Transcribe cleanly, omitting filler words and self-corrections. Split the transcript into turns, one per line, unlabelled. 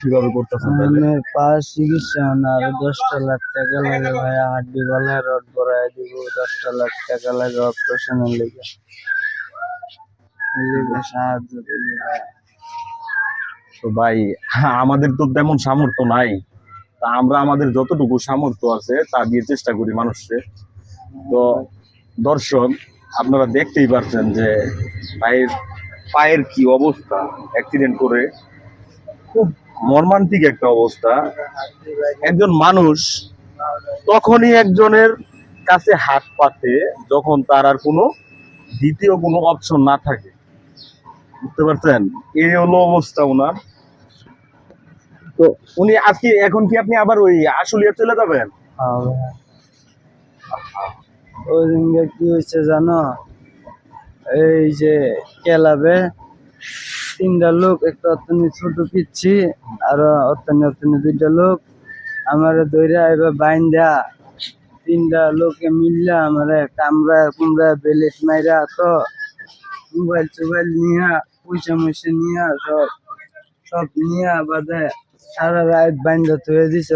কিভাবে করতেছেন তাহলে?
মানে পা চিকিৎসা না আরো 10টা লাখ টাকা লাগে ভাইয়া, হাড্ডি গলায় রড ভরায় দিব, 10টা লাখ টাকা লাগে অপারেশনের লেগে। এই লেগে সাহায্য করি ভাইয়া।
তো ভাই, আমাদের তো তেমন সামর্থ্য নাই। তা আমরা আমাদের যতটুকু সামর্থ্য আছে তা দিয়ে চেষ্টা করি মানুষকে। তো দর্শক, আপনারা দেখতেই পারছেন যে ভাইয়ের পায়ের কি অবস্থা, অ্যাক্সিডেন্ট করে খুব মর্মান্তিক একটা অবস্থা। একজন মানুষ তখনই একজনের কাছে হাত পাতে যখন তার আর কোনো দ্বিতীয় কোনো অপশন না থাকে। বুঝতে পারছেন? এই হলো অবস্থা ওনার। তো উনি আজকে এখন কি আপনি আবার ওই আশুলিয়া চলে যাবেন?
হ্যাঁ ভাইয়া। ওই দিনকে কি হয়েছে জানো, এই যে ক্লাবে 3টা লোক, একটা অতনি ছোট পিচ্ছি আর অতনি 2টা লোক আমারে ধইরা এবার বাইন্দা, 3টা লোকে মিললা আমারে কামড়া কুমড়া বেলেট মাইরা, তো মোবাইল টোবাইল নিয়া পয়সা ময়সা নিয়া সব নিয়া বাদে সারা রাত বাইন্দা থুয়ে দিছে।